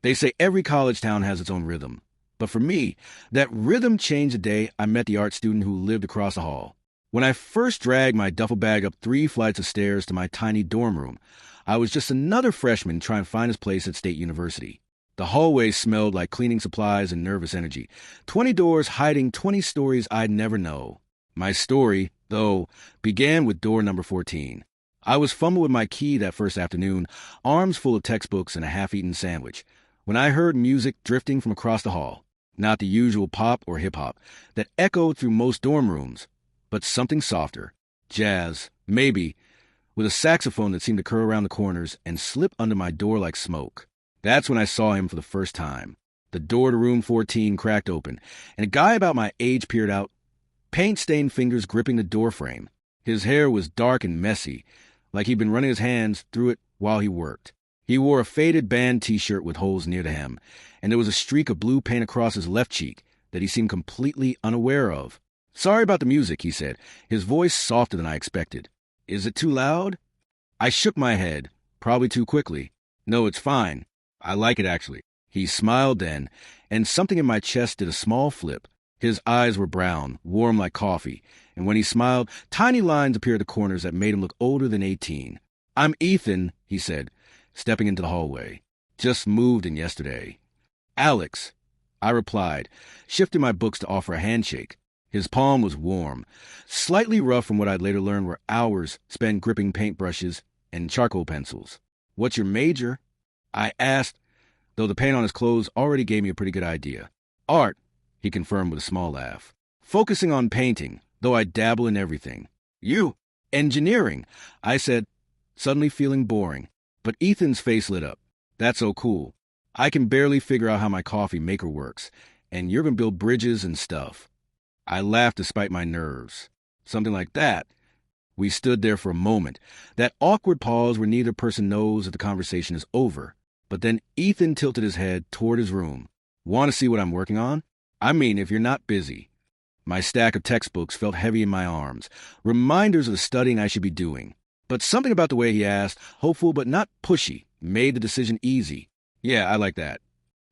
They say every college town has its own rhythm. But for me, that rhythm changed the day I met the art student who lived across the hall. When I first dragged my duffel bag up 3 flights of stairs to my tiny dorm room, I was just another freshman trying to find his place at State University. The hallway smelled like cleaning supplies and nervous energy. 20 doors hiding 20 stories I'd never know. My story, though, began with door number 14. I was fumbling with my key that first afternoon, arms full of textbooks and a half-eaten sandwich, when I heard music drifting from across the hall. Not the usual pop or hip-hop that echoed through most dorm rooms, but something softer. Jazz, maybe, with a saxophone that seemed to curl around the corners and slip under my door like smoke. That's when I saw him for the first time. The door to room 14 cracked open, and a guy about my age peered out, paint-stained fingers gripping the doorframe. His hair was dark and messy, like he'd been running his hands through it while he worked. He wore a faded band t-shirt with holes near the hem, and there was a streak of blue paint across his left cheek that he seemed completely unaware of. "Sorry about the music," he said, his voice softer than I expected. "Is it too loud?" I shook my head, probably too quickly. "No, it's fine. I like it, actually." He smiled then, and something in my chest did a small flip. His eyes were brown, warm like coffee, and when he smiled, tiny lines appeared at the corners that made him look older than 18. "I'm Ethan," he said, stepping into the hallway. "Just moved in yesterday." "Alex," I replied, shifting my books to offer a handshake. His palm was warm, slightly rough from what I'd later learned were hours spent gripping paintbrushes and charcoal pencils. "What's your major?" I asked, though the paint on his clothes already gave me a pretty good idea. "Art," he confirmed with a small laugh. "Focusing on painting, though I dabble in everything." "You?" "Engineering," I said, suddenly feeling boring. But Ethan's face lit up. "That's so cool. I can barely figure out how my coffee maker works, and you're going to build bridges and stuff." I laughed despite my nerves. "Something like that." We stood there for a moment, that awkward pause where neither person knows that the conversation is over. But then Ethan tilted his head toward his room. "Want to see what I'm working on? I mean, if you're not busy." My stack of textbooks felt heavy in my arms, reminders of the studying I should be doing. But something about the way he asked, hopeful but not pushy, made the decision easy. "Yeah, I like that."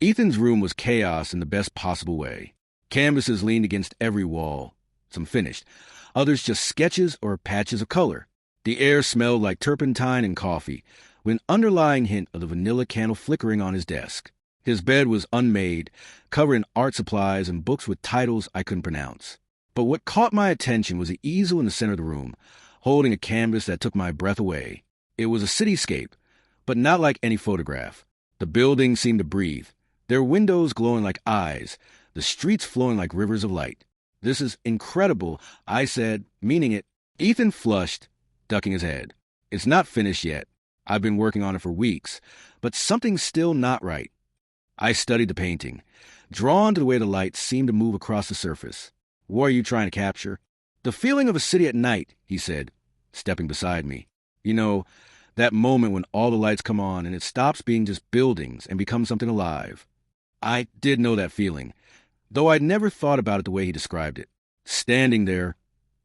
Ethan's room was chaos in the best possible way. Canvases leaned against every wall, some finished, others just sketches or patches of color. The air smelled like turpentine and coffee, with an underlying hint of the vanilla candle flickering on his desk. His bed was unmade, covered in art supplies and books with titles I couldn't pronounce. But what caught my attention was the easel in the center of the room, holding a canvas that took my breath away. It was a cityscape, but not like any photograph. The buildings seemed to breathe, their windows glowing like eyes, the streets flowing like rivers of light. "This is incredible," I said, meaning it. Ethan flushed, ducking his head. "It's not finished yet. I've been working on it for weeks, but something's still not right." I studied the painting, drawn to the way the light seemed to move across the surface. "What are you trying to capture?" "The feeling of a city at night," he said, stepping beside me. "You know, that moment when all the lights come on and it stops being just buildings and becomes something alive." I did know that feeling, though I'd never thought about it the way he described it. Standing there,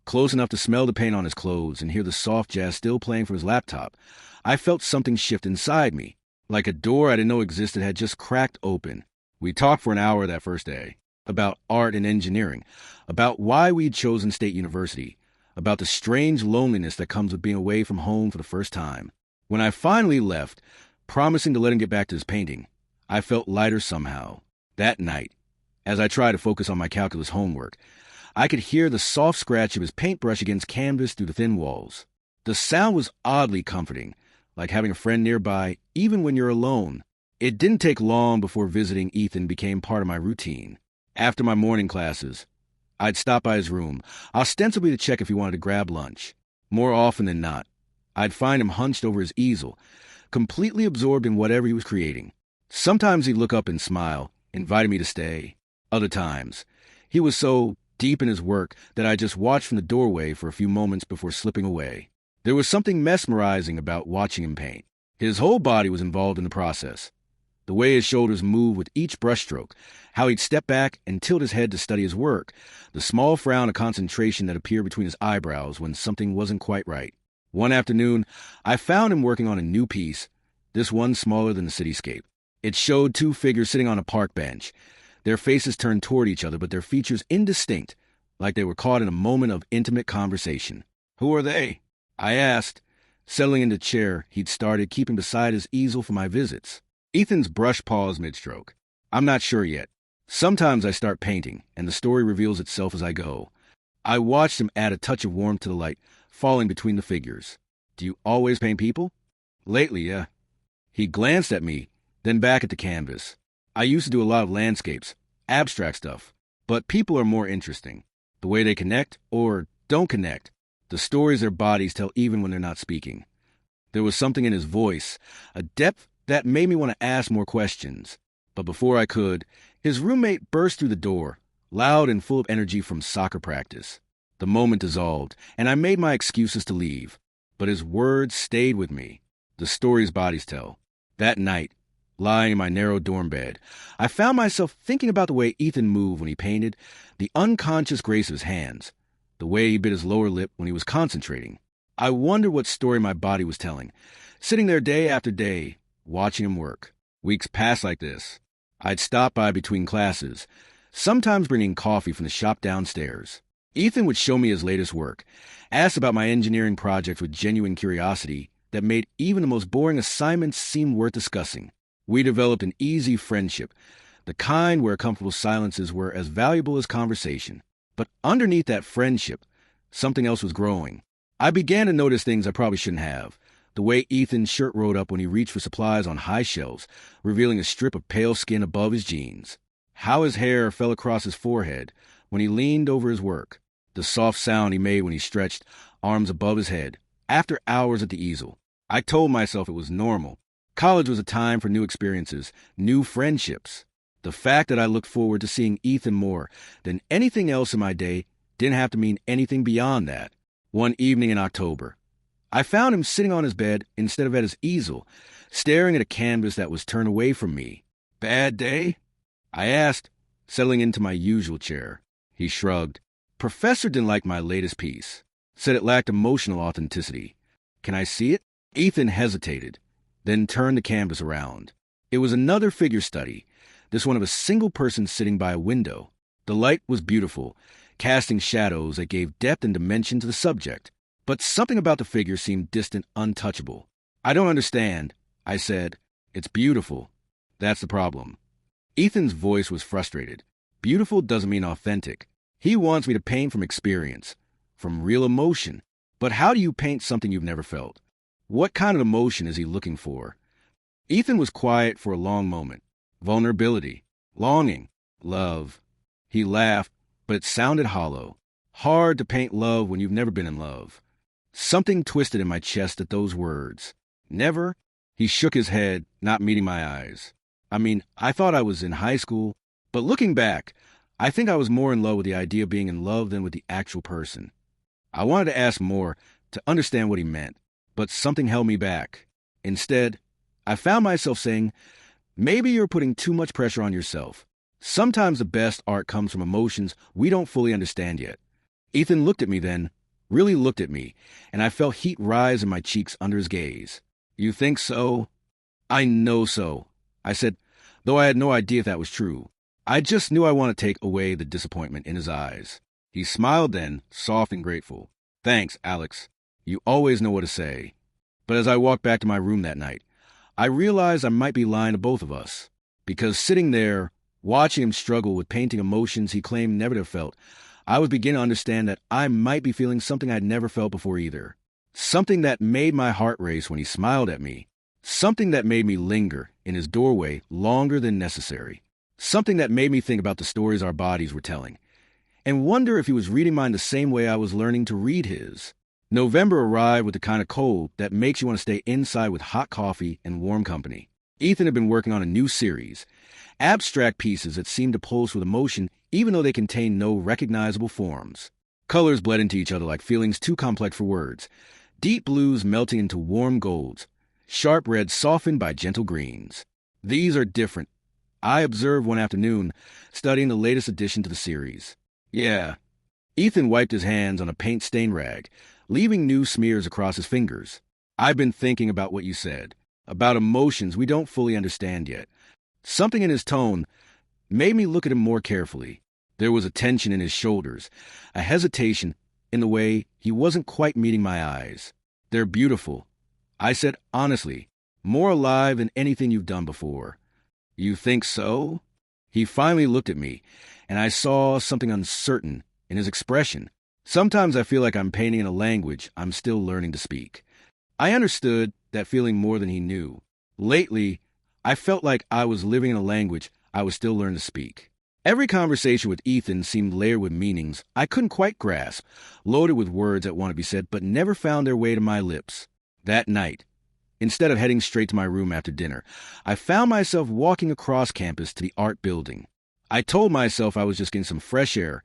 close enough to smell the paint on his clothes and hear the soft jazz still playing from his laptop, I felt something shift inside me, like a door I didn't know existed had just cracked open. We talked for an hour that first day, about art and engineering, about why we'd chosen State University, about the strange loneliness that comes with being away from home for the first time. When I finally left, promising to let him get back to his painting, I felt lighter somehow. That night, as I tried to focus on my calculus homework, I could hear the soft scratch of his paintbrush against canvas through the thin walls. The sound was oddly comforting, like having a friend nearby, even when you're alone. It didn't take long before visiting Ethan became part of my routine. After my morning classes, I'd stop by his room, ostensibly to check if he wanted to grab lunch. More often than not, I'd find him hunched over his easel, completely absorbed in whatever he was creating. Sometimes he'd look up and smile, inviting me to stay. Other times, he was so deep in his work that I just watched from the doorway for a few moments before slipping away. There was something mesmerizing about watching him paint. His whole body was involved in the process. The way his shoulders moved with each brushstroke, how he'd step back and tilt his head to study his work, the small frown of concentration that appeared between his eyebrows when something wasn't quite right. One afternoon, I found him working on a new piece, this one smaller than the cityscape. It showed two figures sitting on a park bench. Their faces turned toward each other, but their features indistinct, like they were caught in a moment of intimate conversation. "Who are they?" I asked, settling into the chair he'd started, keeping beside his easel for my visits. Ethan's brushed paws mid-stroke. "I'm not sure yet. Sometimes I start painting, and the story reveals itself as I go." I watched him add a touch of warmth to the light, falling between the figures. "Do you always paint people?" "Lately, yeah." He glanced at me, then back at the canvas. "I used to do a lot of landscapes, abstract stuff, but people are more interesting. The way they connect, or don't connect. The stories their bodies tell even when they're not speaking." There was something in his voice, a depth that made me want to ask more questions. But before I could, his roommate burst through the door, loud and full of energy from soccer practice. The moment dissolved, and I made my excuses to leave. But his words stayed with me. The stories bodies tell. That night, lying in my narrow dorm bed, I found myself thinking about the way Ethan moved when he painted, the unconscious grace of his hands, the way he bit his lower lip when he was concentrating. I wondered what story my body was telling, sitting there day after day, watching him work. Weeks passed like this. I'd stop by between classes, sometimes bringing coffee from the shop downstairs. Ethan would show me his latest work, ask about my engineering project with genuine curiosity that made even the most boring assignments seem worth discussing. We developed an easy friendship, the kind where comfortable silences were as valuable as conversation. But underneath that friendship, something else was growing. I began to notice things I probably shouldn't have. The way Ethan's shirt rolled up when he reached for supplies on high shelves, revealing a strip of pale skin above his jeans. How his hair fell across his forehead when he leaned over his work. The soft sound he made when he stretched, arms above his head, after hours at the easel. I told myself it was normal. College was a time for new experiences, new friendships. The fact that I looked forward to seeing Ethan more than anything else in my day didn't have to mean anything beyond that. One evening in October, I found him sitting on his bed instead of at his easel, staring at a canvas that was turned away from me. "Bad day?" I asked, settling into my usual chair. He shrugged. "Professor didn't like my latest piece. Said it lacked emotional authenticity. Can I see it?" Ethan hesitated, then turned the canvas around. It was another figure study, this one of a single person sitting by a window. The light was beautiful, casting shadows that gave depth and dimension to the subject. But something about the figure seemed distant, untouchable. "I don't understand," I said. "It's beautiful. That's the problem." Ethan's voice was frustrated. Beautiful doesn't mean authentic. He wants me to paint from experience, from real emotion. But how do you paint something you've never felt? What kind of emotion is he looking for? Ethan was quiet for a long moment. Vulnerability, longing, love. He laughed, but it sounded hollow. Hard to paint love when you've never been in love. Something twisted in my chest at those words. "Never?" He shook his head, not meeting my eyes. I thought I was in high school, but looking back, I think I was more in love with the idea of being in love than with the actual person. I wanted to ask more, to understand what he meant, but something held me back. Instead, I found myself saying, "Maybe you're putting too much pressure on yourself. Sometimes the best art comes from emotions we don't fully understand yet." Ethan looked at me then, really looked at me, and I felt heat rise in my cheeks under his gaze. "You think so?" "I know so," I said, though I had no idea if that was true. I just knew I wanted to take away the disappointment in his eyes. He smiled then, soft and grateful. "Thanks, Alex. You always know what to say." But as I walked back to my room that night, I realized I might be lying to both of us. Because sitting there, watching him struggle with painting emotions he claimed never to have felt, I was beginning to understand that I might be feeling something I'd never felt before either. Something that made my heart race when he smiled at me. Something that made me linger in his doorway longer than necessary. Something that made me think about the stories our bodies were telling, and wonder if he was reading mine the same way I was learning to read his. November arrived with the kind of cold that makes you want to stay inside with hot coffee and warm company. Ethan had been working on a new series, abstract pieces that seemed to pulse with emotion even though they contained no recognizable forms. Colors bled into each other like feelings too complex for words, deep blues melting into warm golds, sharp reds softened by gentle greens. "These are different," I observed one afternoon, studying the latest addition to the series. "Yeah." Ethan wiped his hands on a paint-stained rag, leaving new smears across his fingers. "I've been thinking about what you said, about emotions we don't fully understand yet. Something in his tone made me look at him more carefully. There was a tension in his shoulders, a hesitation in the way he wasn't quite meeting my eyes. "They're beautiful," I said honestly, "more alive than anything you've done before." "You think so?" He finally looked at me, and I saw something uncertain in his expression. Sometimes I feel like I'm painting in a language I'm still learning to speak. I understood that feeling more than he knew. Lately, I felt like I was living in a language I was still learning to speak. Every conversation with Ethan seemed layered with meanings I couldn't quite grasp, loaded with words that wanted to be said but never found their way to my lips. That night, instead of heading straight to my room after dinner, I found myself walking across campus to the art building. I told myself I was just getting some fresh air,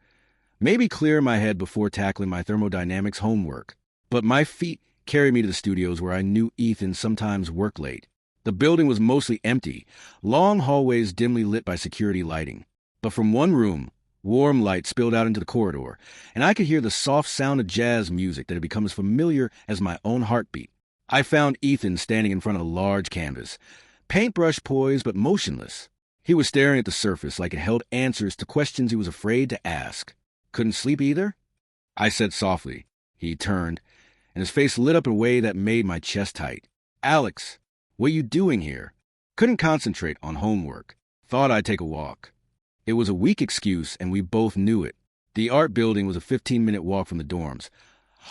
maybe clear my head before tackling my thermodynamics homework. But my feet carried me to the studios where I knew Ethan sometimes worked late. The building was mostly empty, long hallways dimly lit by security lighting. But from one room, warm light spilled out into the corridor, and I could hear the soft sound of jazz music that had become as familiar as my own heartbeat. I found Ethan standing in front of a large canvas, paintbrush poised but motionless. He was staring at the surface like it held answers to questions he was afraid to ask. "Couldn't sleep either?" I said softly. He turned, and his face lit up in a way that made my chest tight. "Alex, what are you doing here?" Couldn't concentrate on homework. Thought I'd take a walk. It was a weak excuse, and we both knew it. The art building was a 15-minute walk from the dorms.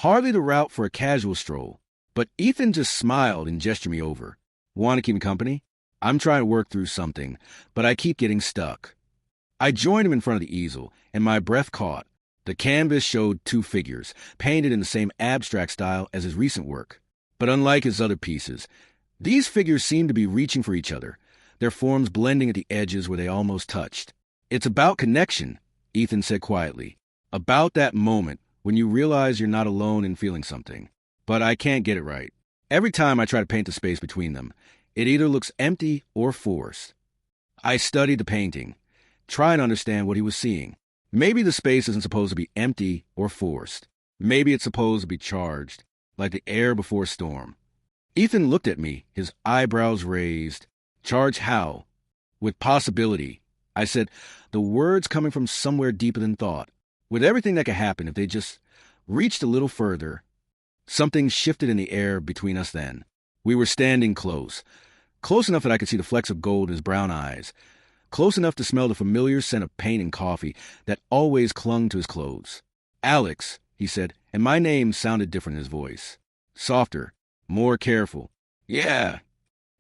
Hardly the route for a casual stroll. But Ethan just smiled and gestured me over. "Want to keep me company? I'm trying to work through something, but I keep getting stuck." I joined him in front of the easel, and my breath caught. The canvas showed two figures, painted in the same abstract style as his recent work. But unlike his other pieces, these figures seemed to be reaching for each other, their forms blending at the edges where they almost touched. "It's about connection," Ethan said quietly. "About that moment when you realize you're not alone in feeling something. But I can't get it right. Every time I try to paint the space between them, it either looks empty or forced." I studied the painting, trying to understand what he was seeing. Maybe the space isn't supposed to be empty or forced. Maybe it's supposed to be charged, like the air before a storm. Ethan looked at me, his eyebrows raised. "Charge how?" "With possibility." I said, the words coming from somewhere deeper than thought. With everything that could happen if they just reached a little further. Something shifted in the air between us then. We were standing close enough that I could see the flecks of gold in his brown eyes, close enough to smell the familiar scent of paint and coffee that always clung to his clothes. "Alex," he said, and my name sounded different in his voice. Softer, more careful. "Yeah."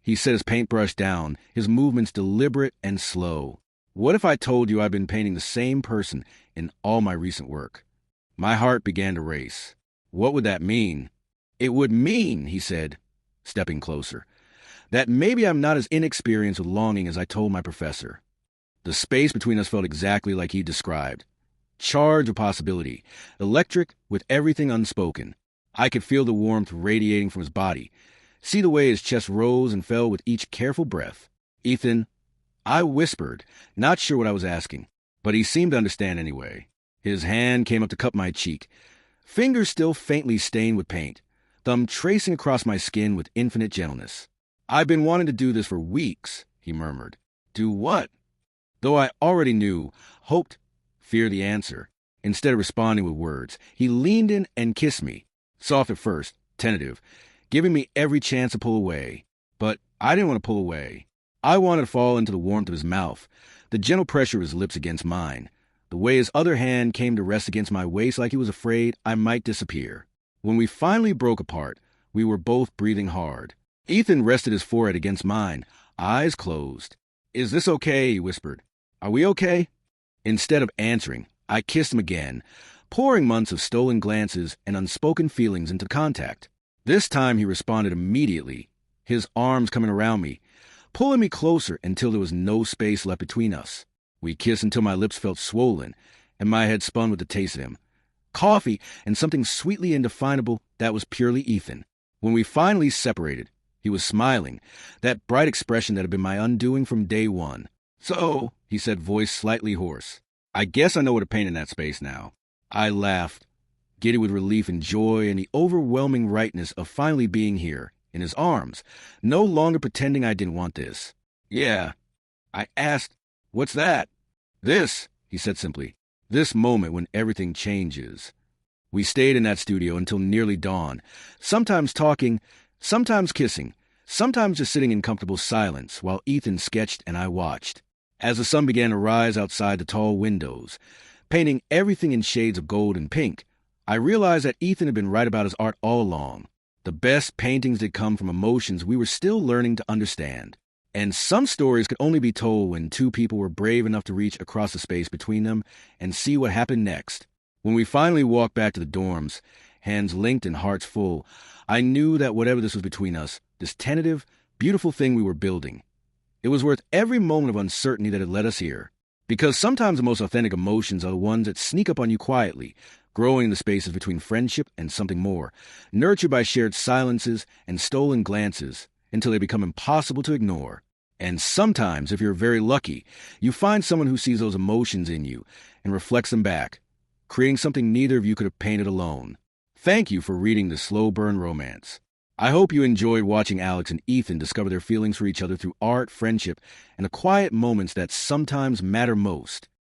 He set his paintbrush down, his movements deliberate and slow. "What if I told you I've been painting the same person in all my recent work?" My heart began to race. What would that mean? "It would mean," he said, stepping closer, "that maybe I'm not as inexperienced with longing as I told my professor." The space between us felt exactly like he described. Charged with possibility, electric with everything unspoken. I could feel the warmth radiating from his body, see the way his chest rose and fell with each careful breath. "Ethan," I whispered, not sure what I was asking, but he seemed to understand anyway. His hand came up to cup my cheek, fingers still faintly stained with paint, thumb tracing across my skin with infinite gentleness. "I've been wanting to do this for weeks," he murmured. "Do what?" Though I already knew, hoped, feared the answer. Instead of responding with words, he leaned in and kissed me, soft at first, tentative, giving me every chance to pull away. But I didn't want to pull away. I wanted to fall into the warmth of his mouth, the gentle pressure of his lips against mine, the way his other hand came to rest against my waist like he was afraid I might disappear. When we finally broke apart, we were both breathing hard. Ethan rested his forehead against mine, eyes closed. "Is this okay?" he whispered. "Are we okay?" Instead of answering, I kissed him again, pouring months of stolen glances and unspoken feelings into contact. This time he responded immediately, his arms coming around me, pulling me closer until there was no space left between us. We kissed until my lips felt swollen and my head spun with the taste of him. Coffee and something sweetly indefinable that was purely Ethan. When we finally separated, he was smiling, that bright expression that had been my undoing from day one. "So," he said, voice slightly hoarse, "I guess I know what to paint in that space now." I laughed, giddy with relief and joy and the overwhelming rightness of finally being here, in his arms, no longer pretending I didn't want this. "Yeah, I asked, "What's that?" "This," he said simply. "This moment when everything changes." We stayed in that studio until nearly dawn, sometimes talking, sometimes kissing, sometimes just sitting in comfortable silence while Ethan sketched and I watched. As the sun began to rise outside the tall windows, painting everything in shades of gold and pink, I realized that Ethan had been right about his art all along. The best paintings did come from emotions we were still learning to understand. And some stories could only be told when two people were brave enough to reach across the space between them and see what happened next. When we finally walked back to the dorms, hands linked and hearts full, I knew that whatever this was between us, this tentative, beautiful thing we were building, it was worth every moment of uncertainty that had led us here. Because sometimes the most authentic emotions are the ones that sneak up on you quietly, growing in the spaces between friendship and something more, nurtured by shared silences and stolen glances, until they become impossible to ignore. And sometimes, if you're very lucky, you find someone who sees those emotions in you and reflects them back, creating something neither of you could have painted alone. Thank you for reading The Slow Burn Romance. I hope you enjoyed watching Alex and Ethan discover their feelings for each other through art, friendship, and the quiet moments that sometimes matter most.